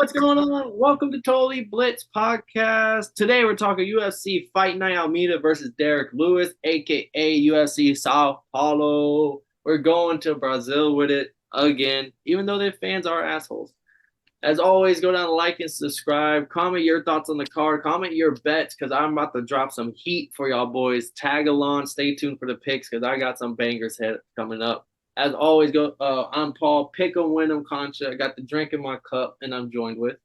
What's going on? Welcome to Totally Blitz Podcast. Today we're talking UFC Fight Night Almeida versus Derrick Lewis, aka UFC Sao Paulo. We're going to Brazil with it again, even though their fans are assholes. As always, go down, like, and subscribe. Comment your thoughts on the card. Comment your bets because I'm about to drop some heat for y'all boys. Tag along. Stay tuned for the picks because I got some bangers coming up. As always, I'm Paul. Pick 'em, win 'em, Concha. I got the drink in my cup, and I'm joined with.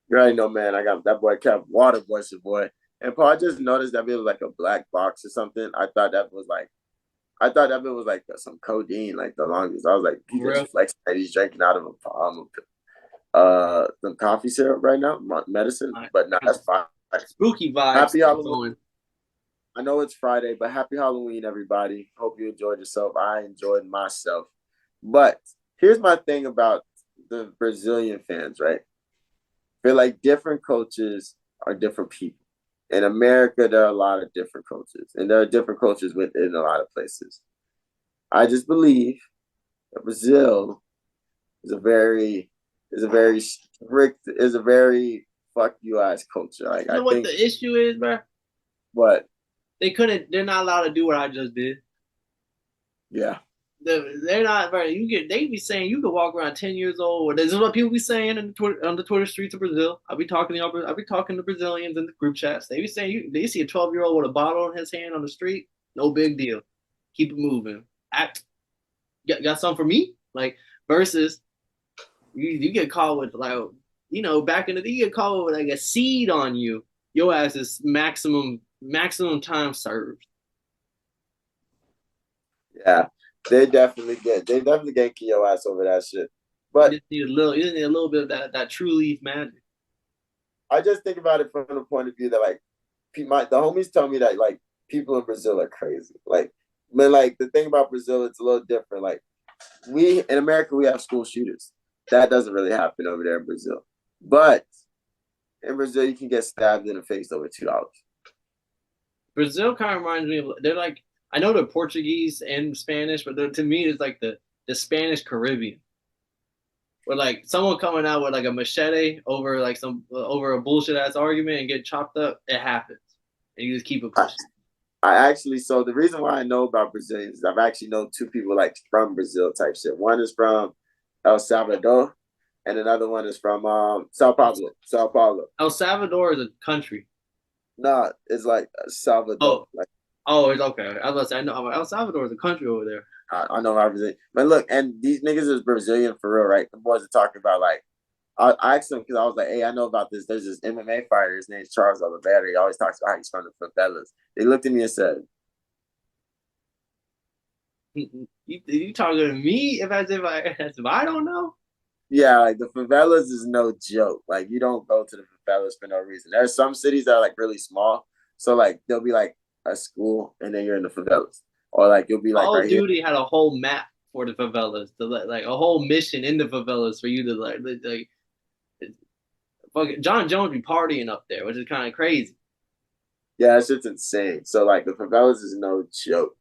You already know, man. I got that boy Kev Water voice, your boy. And Paul, I just noticed that it was like a black box or something. I thought that it was like some codeine, like the longest. I was like, he Real just flexing that he's drinking out of a palm of some coffee syrup right now, medicine. But no, that's fine. spooky vibes Happy Halloween. going. I know it's Friday, but happy Halloween, everybody. Hope you enjoyed yourself. I enjoyed myself. But here's my thing about the Brazilian fans, right? Feel like different coaches are different people. In America, there are a lot of different coaches, and there are different coaches within a lot of places. I just believe that Brazil is a very strict, is a very fuck you ass culture. Like You I know what think the issue is, bro? what, They're not allowed to do what I just did. yeah. They're not, bro. They be saying you could walk around 10 years old. This is what people be saying on the Twitter streets of Brazil. I'll be talking to Brazilians in the group chats. They be saying they see a 12-year-old with a bottle in his hand on the street. No big deal. Keep it moving. Act. Got something for me? Like versus you get caught with like back in the day you get caught with like a seed on you. Your ass is maximum time served. Yeah, they definitely get your ass over that shit. You But just need a little bit of that true leaf magic. I just think about it from the point of view that like the homies tell me that like people in Brazil are crazy. Like, man, like the thing about Brazil, it's a little different. Like we in America, we have school shooters. That doesn't really happen over there in Brazil. But in Brazil, you can get stabbed in the face over $2. Brazil kind of reminds me of they're like I know they're Portuguese and Spanish, but to me it's like the Spanish Caribbean. Where like someone coming out with like a machete over like some over a bullshit ass argument and get chopped up, it happens, and you just keep it I, pushing. I actually so the reason why I know about Brazilians is I've actually known two people like from Brazil type shit. One is from El Salvador, and another one is from Sao Paulo. Sao Paulo. El Salvador is a country. No, it's like Salvador. Oh, Like oh, it's okay. I was about to say I know El Salvador is a country over there. I know how Brazilian. But look, and these niggas is Brazilian for real, right? The boys are talking about like I asked him because I was like, hey, I know about this. There's this MMA fighter. His name's Charles Oliveira. He always talks about how he's from the favelas. They looked at me and said, You talking to me if as if I don't know? yeah, like the favelas is no joke. Like you don't go to the favelas for no reason. There's some cities that are like really small. So like there'll be like a school and then you're in the favelas. Or like you'll be like Call of right here. Duty had a whole map for the favelas to like a whole mission in the favelas for you to like fucking John Jones be partying up there, which is kind of crazy. Yeah, that shit's insane. So like the favelas is no joke.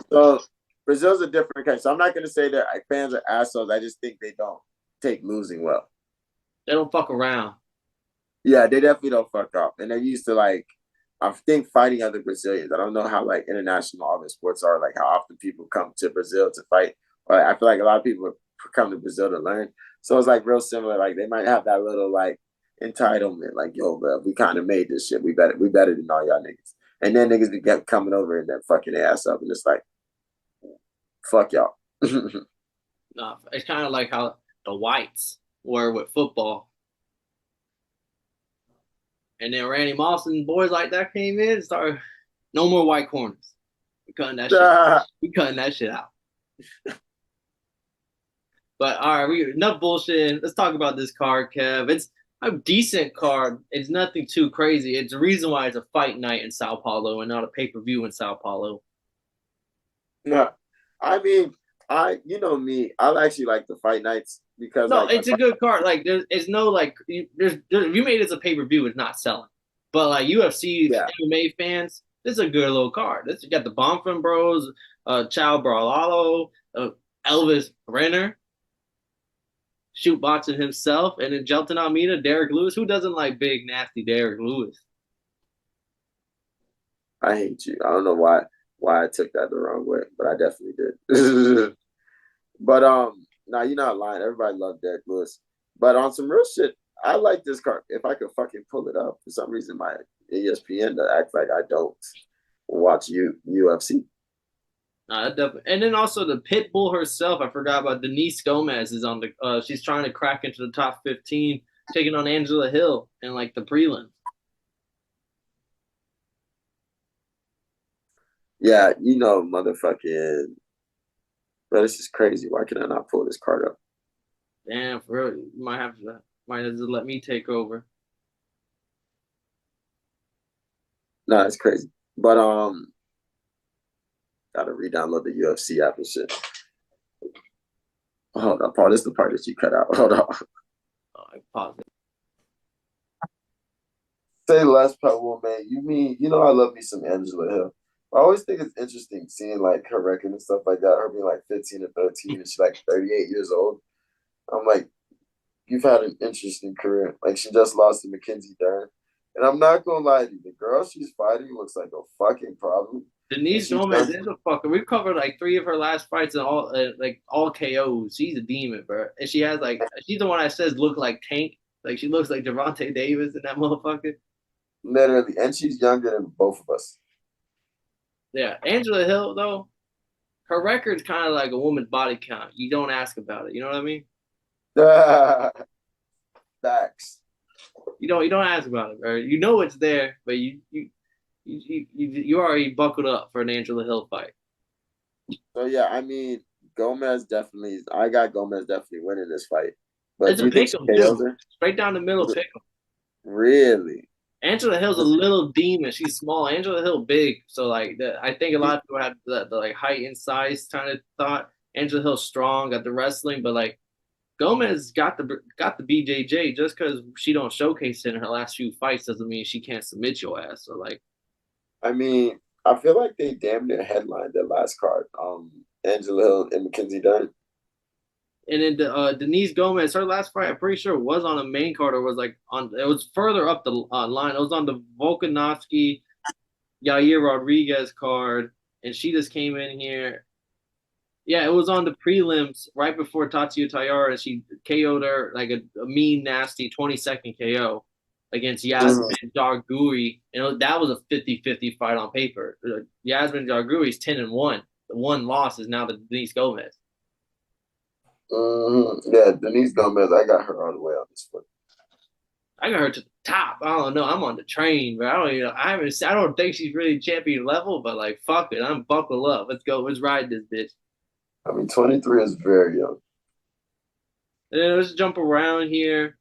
So Brazil's a different case. So I'm not gonna say that like, fans are assholes. I just think they don't take losing well. They don't fuck around. Yeah, they definitely don't fuck up. And they're used to like I think fighting other Brazilians. I don't know how like international all the sports are, like how often people come to Brazil to fight. But I feel like a lot of people come to Brazil to learn. So it's like real similar. Like they might have that little like entitlement, like, yo, bro, we kind of made this shit. We better than all y'all niggas. And then niggas be kept coming over and then fucking their ass up and just like, fuck y'all. No, it's kind of like how the whites were with football. And then Randy Moss and boys like that came in and started no more white corners. We cutting that shit. We cutting that shit out. But all right, we enough bullshit. Let's talk about this card, Kev. It's a decent card. It's nothing too crazy. It's the reason why it's a fight night in Sao Paulo and not a pay-per-view in Sao Paulo. No, I mean, you know me, I actually like the fight nights because No, like it's a good card. Like there's no like if you made it as a pay-per-view, it's not selling. But like UFC yeah, MMA fans, this is a good little card. This you got the Bonfim Bros, Chow Barlalo, Elvis Renner. shoot boxing himself. And then Jailton Almeida, Derrick Lewis. Who doesn't like big, nasty Derrick Lewis? I hate you. I don't know why I took that the wrong way, but I definitely did. But now you're not lying. Everybody loved Derrick Lewis. But on some real shit, I like this card. If I could fucking pull it up, for some reason my ESPN that acts like I don't watch UFC. Definitely. And then also the pit bull herself. I forgot about Denise Gomez is on the. She's trying to crack into the top 15, taking on Angela Hill in like the prelims. Yeah, motherfucking. Bro, this is crazy. Why can I not pull this card up? Damn, for real, you might have to let me take over. No, it's crazy. But gotta re-download the UFC app and shit. Hold on, Paul. This is the part that you cut out. Hold on. Oh, I paused it. Say less, Pebble, man. I love me some Angela Hill. I always think it's interesting seeing like her record and stuff like that. Her being like 15 and 13, and she's like 38 years old. I'm like, you've had an interesting career. Like she just lost to Mackenzie Dern. And I'm not gonna lie to you, the girl she's fighting looks like a fucking problem. Denise Gomez is a fucker. We've covered like 3 of her last fights and all KOs. She's a demon, bro. And she's the one that says look like Tank. Like she looks like Gervonta Davis and that motherfucker. Literally, and she's younger than both of us. Yeah, Angela Hill though, her record's kind of like a woman's body count. You don't ask about it. You know what I mean? Facts. You don't ask about it, bro. You know it's there, but you already buckled up for an Angela Hill fight. So yeah, I got Gomez definitely winning this fight. But It's do a you think pick she 'em KOs too, her? straight down the middle pick 'em. Really? Angela Hill's a little demon. She's small. Angela Hill big, so like I think a lot of people have the like height and size kind of thought. Angela Hill strong, got the wrestling, but like Gomez got the BJJ. Just because she don't showcase it in her last few fights doesn't mean she can't submit your ass. So like, I mean, I feel like they damn near headlined that last card. Angela Hill and Mackenzie Dern. and then Denise Gomez, her last fight, I'm pretty sure was on a main card or was like on. It was further up the line. It was on the Volkanovski Yair Rodriguez card, and she just came in here. Yeah, it was on the prelims right before Tatsuya Taira. She KO'd her like a mean, nasty 20-second KO against Yasmin Jargui. That was a 50-50 fight on paper. Yasmin Jargui's 10-1. The one loss is now the Denise Gomez. Yeah, Denise Gomez, I got her all the way on this foot. I got her to the top. I don't know. I'm on the train, but I don't think she's really champion level, but like fuck it. I'm buckle up. Let's go. Let's ride this bitch. I mean, 23 is very young. And then let's jump around here.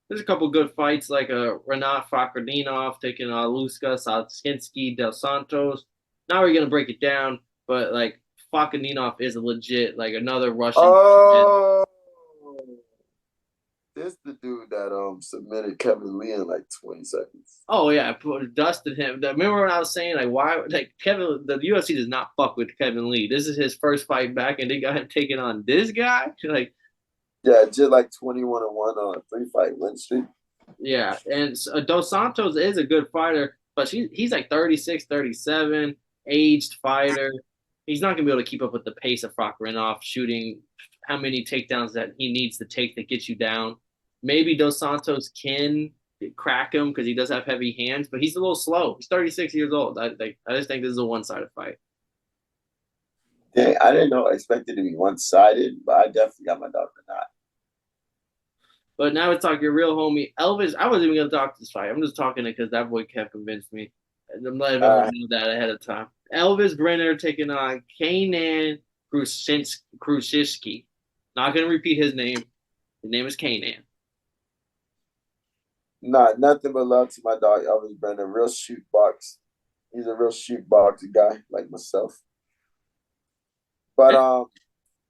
There's a couple good fights like Renat Fakhretdinov taking Luska Satskinski Del Santos. Now we're gonna break it down, but like Fakhretdinov is a legit like another Russian. Oh, this the dude that submitted Kevin Lee in like 20 seconds. Oh yeah, dusted him. Remember when I was saying like why like the UFC does not fuck with Kevin Lee. This is his first fight back, and they got him taking on this guy. Like yeah, just like 21-1 on a 3-fight win streak. Yeah, and Dos Santos is a good fighter, but he's like 36, 37, aged fighter. He's not going to be able to keep up with the pace of Fakhretdinov shooting how many takedowns that he needs to take that gets you down. Maybe Dos Santos can crack him because he does have heavy hands, but he's a little slow. He's 36 years old. I just think this is a one-sided fight. Dang, I didn't know I expected to be one-sided, but I definitely got my dog for that. But now let's talk your real homie Elvis. I wasn't even going to talk this fight. I'm just talking it because that boy Kev convinced me. I'm letting everyone know that ahead of time. Elvis Brenner taking on Kanan Krushiski. Not going to repeat his name. His name is Kanan. Nah, nothing but love to my dog Elvis Brenner. Real shoot box. He's a real shoot box guy like myself. But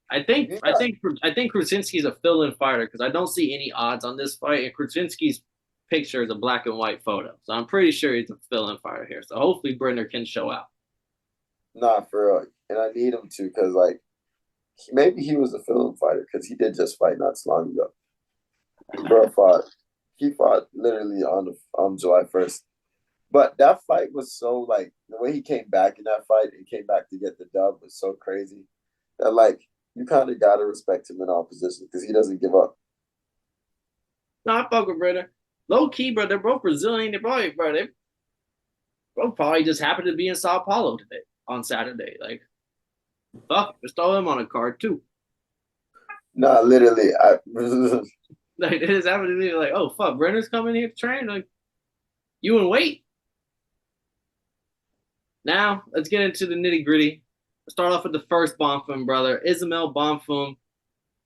I think Krasinski's a fill-in fighter because I don't see any odds on this fight, and Krasinski's picture is a black and white photo, so I'm pretty sure he's a fill-in fighter here. So hopefully Brenner can show out. Nah, for real, and I need him to because like maybe he was a fill-in fighter because he did just fight not so long ago. Bro fought. He fought literally on July 1st. But that fight was so like the way he came back in that fight and came back to get the dub was so crazy that like you kind of gotta respect him in all positions because he doesn't give up. No, I fuck with brother. Low key, bro. They're both Brazilian. They're probably, bro. They both probably just happened to be in Sao Paulo today on Saturday. Like, fuck, just throw him on a card too. Nah, literally, I Like, they just happened to be like, oh fuck, Brenner's coming here to train. Like, you and wait. Now let's get into the nitty gritty. Start off with the first Bonfim brother, Ismael Bonfim,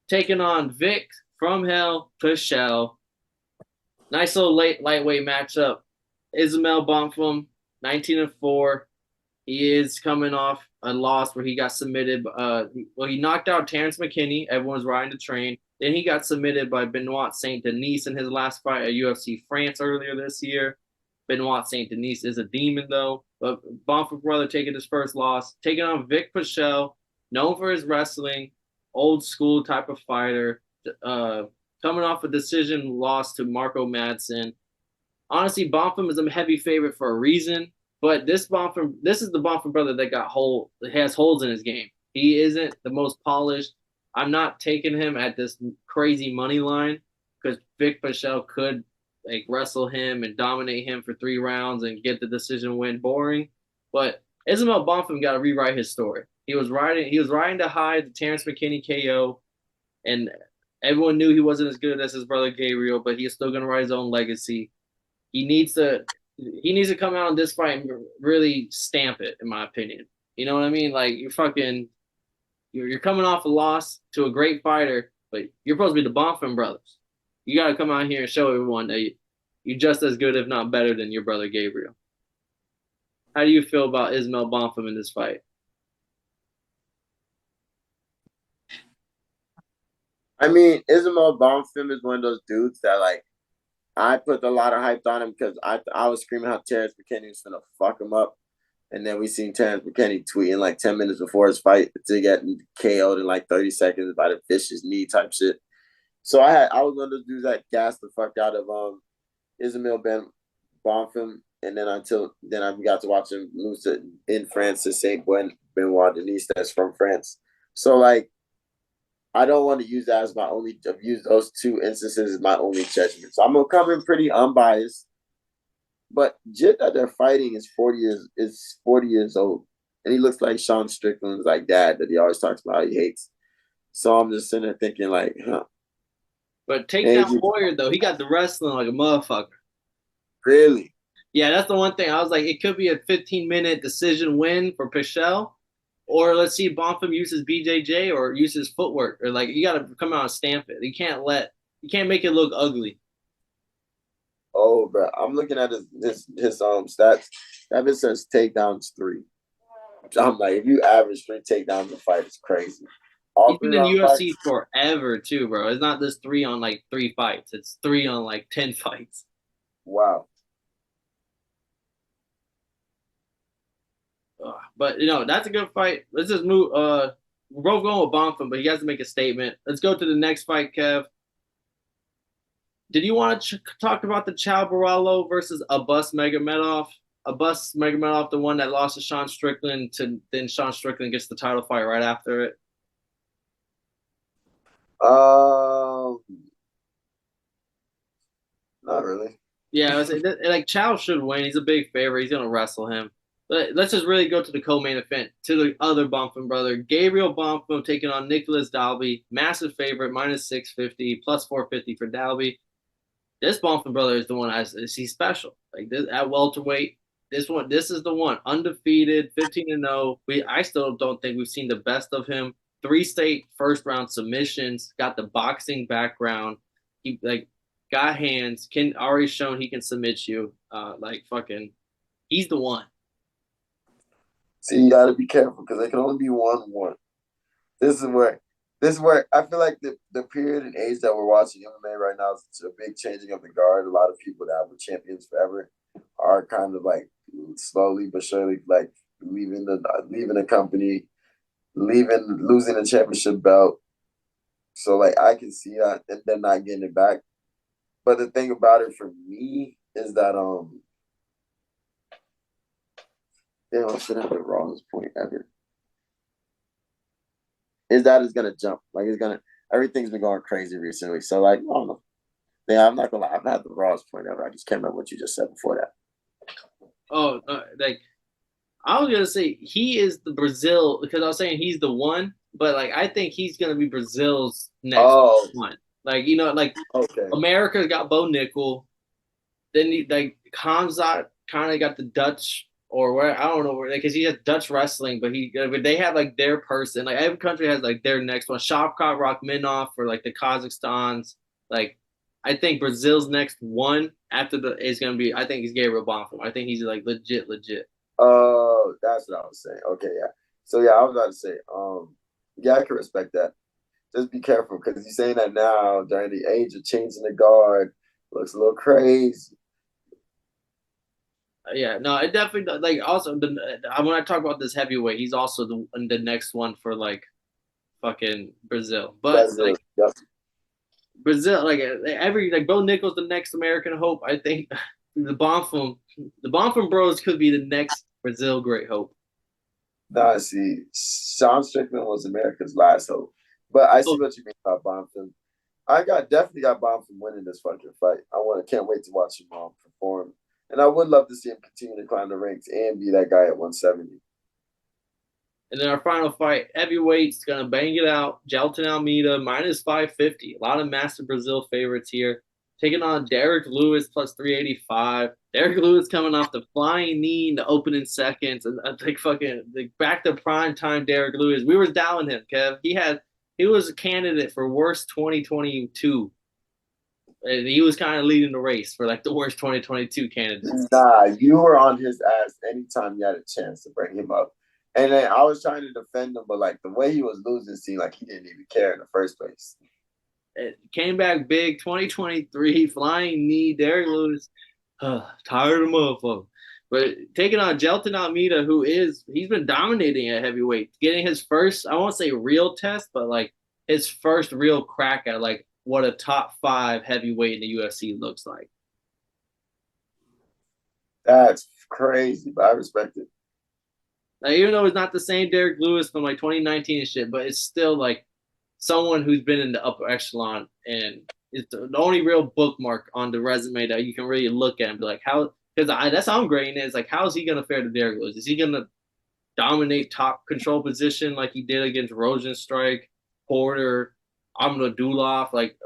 taking on Vic from Hell Pichel. Nice little lightweight matchup. Ismael Bonfim, 19-4. He is coming off a loss where he got submitted. He knocked out Terrence McKinney. Everyone's riding the train. Then he got submitted by Benoit Saint Denis in his last fight at UFC France earlier this year. Benoit Saint Denis is a demon though. But Bonfim brother taking his first loss, taking on Vic Pichel, known for his wrestling, old school type of fighter. Coming off a decision loss to Marco Madsen. Honestly, Bonfim is a heavy favorite for a reason. But this is the Bonfim brother that has holes in his game. He isn't the most polished. I'm not taking him at this crazy money line because Vic Pichel could like wrestle him and dominate him for 3 rounds and get the decision win boring. But Ismael Bonfim got to rewrite his story. He was riding to hide the Terrence McKinney KO, and everyone knew he wasn't as good as his brother Gabriel, but he's still gonna write his own legacy. He needs to come out in this fight and really stamp it, in my opinion. You know what I mean? Like you're coming off a loss to a great fighter, but you're supposed to be the Bonfim brothers. You got to come out here and show everyone that you're just as good, if not better, than your brother Gabriel. How do you feel about Ismael Bonfim in this fight? I mean, Ismael Bonfim is one of those dudes that like I put a lot of hype on him because I was screaming how Terrence McKinney was gonna fuck him up. And then we seen Terrence McKinney tweeting like 10 minutes before his fight to get KO'd in like 30 seconds by the vicious knee type shit. So I was one of those dudes that gassed the fuck out of Ismael Bonfim, and then I got to watch him lose to, in France to Saint Benoit Denis that's from France. So like I don't want to use that as my only. I've used those two instances as my only judgment. So I'm gonna come in pretty unbiased. But Jit that they're fighting is 40 years old, and he looks like Sean Strickland's like dad that he always talks about how he hates. So I'm just sitting there thinking like, huh? But takedown warrior though, he got the wrestling like a motherfucker. Really? Yeah, that's the one thing. I was like, it could be a 15-minute decision win for Pichel, or let's see Bonfim uses BJJ or uses footwork, or like you got to come out and stamp it. You can't make it look ugly. Oh, bro, I'm looking at his stats. That it says takedowns 3. I'm like, if you average 3 takedowns a fight, it's crazy. He's been in UFC forever too, bro. It's not just 3 on like 3 fights. It's 3 on like 10 fights. Wow. But that's a good fight. Let's just move. We're both going with Bonfim, but he has to make a statement. Let's go to the next fight, Kev. Did you want to talk about the Chow Barallo versus Abus Magomedov? Abus Magomedov, the one that lost to Sean Strickland, then Sean Strickland gets the title fight right after it. Not really. Yeah, like Chow should win. He's a big favorite. He's gonna wrestle him. But let's just really go to the co-main event, to the other Bonfim brother, Gabriel Bonfim taking on Nicholas Dalby. Massive favorite, minus 650, plus 450 for Dalby. This Bonfim brother is the one he's special. Like this at welterweight. This is the one. Undefeated, 15-0. I still don't think we've seen the best of him. 3 state first round submissions, got the boxing background. He like got hands, can already shown he can submit you. He's the one. See, you got to be careful because there can only be one. This is where I feel like the period and age that we're watching MMA right now is a big changing of the guard. A lot of people that were champions forever are kind of like slowly but surely like leaving the company, losing the championship belt. So like I can see that and they're not getting it back. But the thing about it for me is that damn, I should have the rawest point ever. Is that it's gonna jump. Like it's gonna everything's been going crazy recently. So like, I don't know. Yeah, I'm not gonna lie, I've had the rawest point ever. I just can't remember what you just said before that. Oh, like I was gonna say he is the Brazil because I was saying he's the one, but like I think he's gonna be Brazil's next one. Like like okay. America's got Bo Nickel, then like Kamzat kind of got the Dutch or where I don't know where because he has Dutch wrestling, but they have like their person. Like every country has like their next one. Shavkat Rakhmonov for like the Kazakhstans. Like I think Brazil's next one after the is gonna be. I think he's Gabriel Bonfim. I think he's like legit. Oh, that's what I was saying. Okay, yeah. So yeah, I was about to say, yeah, I can respect that. Just be careful because you're saying that now during the age of changing the guard looks a little crazy. Yeah, no, it definitely like also when I talk about this heavyweight, he's also the next one for like fucking Brazil. But like Yep. Brazil, like every like Bo Nickel's the next American hope. I think the Bonfim Bros could be the next Brazil great hope. Nah, see, Sean Strickland was America's last hope, but I see Oh, what you mean about Bonfim. I definitely got Bonfim winning this fucking fight. Can't wait to watch him perform, and I would love to see him continue to climb the ranks and be that guy at 170. and then our final fight, heavyweights gonna bang it out. Jailton Almeida minus 550. A lot of massive Brazil favorites here. Taking on Derrick Lewis plus 385. Derrick Lewis coming off the flying knee in the opening seconds, and like fucking like back to prime time. Derrick Lewis, we were down him, Kev. He was a candidate for worst 2022, and he was kind of leading the race for like the worst 2022 candidates. Nah, you were on his ass anytime you had a chance to bring him up. And then I was trying to defend him, but like the way he was losing seemed like he didn't even care in the first place. It came back big 2023, flying knee. Derrick Lewis, tired of motherfucker. But taking on Jailton Almeida, he's been dominating at heavyweight, getting his first, I won't say real test, but like his first real crack at like what a top 5 heavyweight in the UFC looks like. That's crazy, but I respect it. Like, even though it's not the same Derrick Lewis from like 2019 and shit, but it's still like someone who's been in the upper echelon and it's the only real bookmark on the resume that you can really look at and be like, how, because that's how I'm grading it. It's like, how is he going to fare to Derrick Lewis? Is he going to dominate top control position like he did against Rosenstrike, Porter, Amnadulov? Like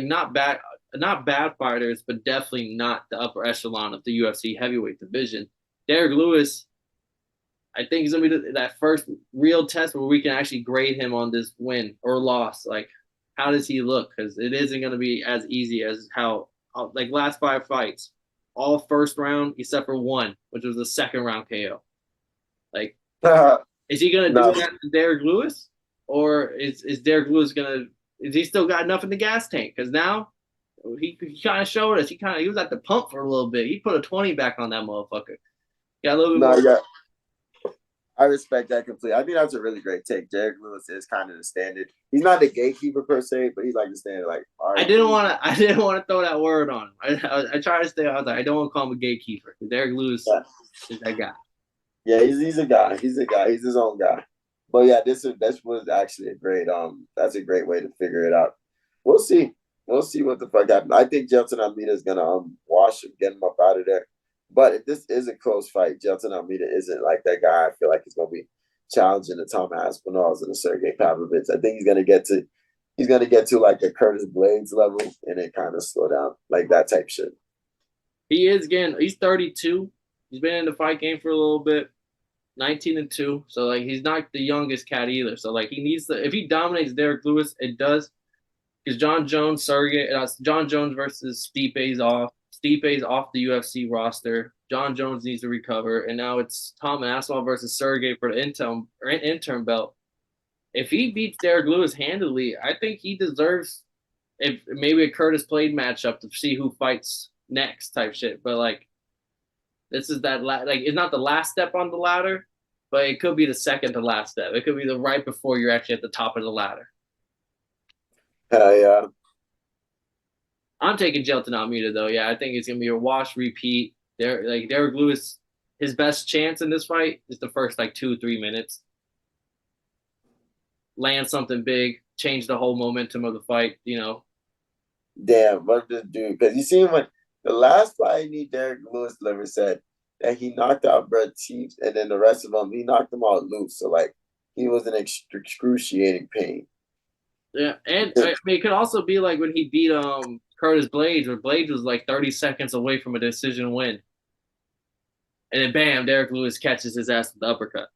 not bad fighters, but definitely not the upper echelon of the UFC heavyweight division. Derrick Lewis, I think it's gonna be that first real test where we can actually grade him on this win or loss. Like, how does he look? Because it isn't gonna be as easy as how like last 5 fights, all first round except for one, which was the second round KO. Like, is he gonna do that to Derrick Lewis, or is Derrick Lewis gonna? Is he still got enough in the gas tank? Because now he kind of showed us he was at the pump for a little bit. He put a 20 back on that motherfucker. Got a little bit more. Yeah. I respect that completely. I think that's a really great take. Derrick Lewis is kind of the standard. He's not the gatekeeper per se, but he's like the standard. Like, all right, I didn't want to throw that word on him. I try to stay. I was like, I don't want to call him a gatekeeper. Derrick Lewis is that guy. Yeah, he's a guy. He's a guy. He's his own guy. But yeah, this was actually a great that's a great way to figure it out. We'll see. We'll see what the fuck happens. I think Jailton Almeida is gonna wash him, get him up out of there. But if this is a close fight, Jailton Almeida isn't like that guy. I feel like he's gonna be challenging the Tom Aspinalls and the Sergey Pavlovich. I think he's gonna get to like a Curtis Blades level and then kind of slow down, like that type shit. He's 32. He's been in the fight game for a little bit. 19-2. So like he's not the youngest cat either. So like he needs to if he dominates Derrick Lewis, it does. Because John Jones versus Stipe's off. Stipe's off the UFC roster. John Jones needs to recover, and now it's Tom Aspinall versus Sergey for the interim belt. If he beats Derrick Lewis handily, I think he deserves if maybe a Curtis Blade matchup to see who fights next type shit. But like this is like it's not the last step on the ladder, but it could be the second to last step. It could be the right before you're actually at the top of the ladder. Yeah. I'm taking Jailton Almeida though. Yeah, I think it's gonna be a wash repeat. Derrick Lewis, his best chance in this fight is the first like 2-3 minutes. Land something big, change the whole momentum of the fight. Damn, what this dude? Because you see when the last fight Derrick Lewis never said that he knocked out Brett Teeves, and then the rest of them he knocked them all loose. So like he was in excruciating pain. Yeah, and I mean it could also be like when he beat Curtis Blades, where Blades was like 30 seconds away from a decision win, and then bam, Derrick Lewis catches his ass with the uppercut.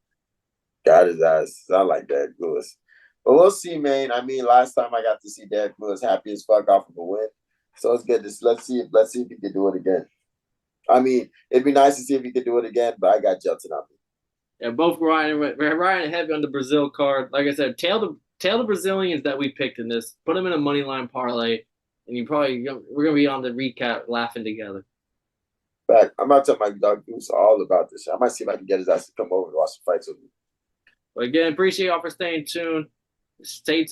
Got his ass. I like Derrick Lewis. But we'll see, man. I mean, last time I got to see Derrick Lewis happy as fuck off of a win. So it's good. Let's see if he can do it again. I mean, it'd be nice to see if he could do it again, but I got Jailton on me. Yeah, both Ryan heavy on the Brazil card. Like I said, tail the Brazilians that we picked in this. Put them in a money line parlay, and we're gonna be on the recap laughing together. But I'm about to tell my dog Goose all about this. I might see if I can get his ass to come over to watch the fights with me. But again, appreciate y'all for staying tuned. Pay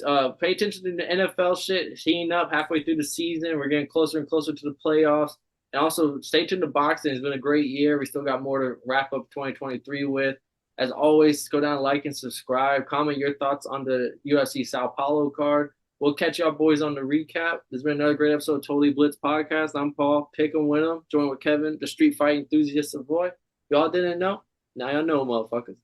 attention to the NFL shit. Heating up halfway through the season. We're getting closer and closer to the playoffs. And also stay tuned to boxing. It's been a great year. We still got more to wrap up 2023 with. As always, go down, like, and subscribe. Comment your thoughts on the UFC Sao Paulo card. We'll catch y'all boys on the recap. This has been another great episode of Totally Blitz Podcast. I'm Paul. Pick 'em, win 'em. Join with Kevin, the street fight enthusiast of boy. Y'all didn't know? Now y'all know, motherfuckers.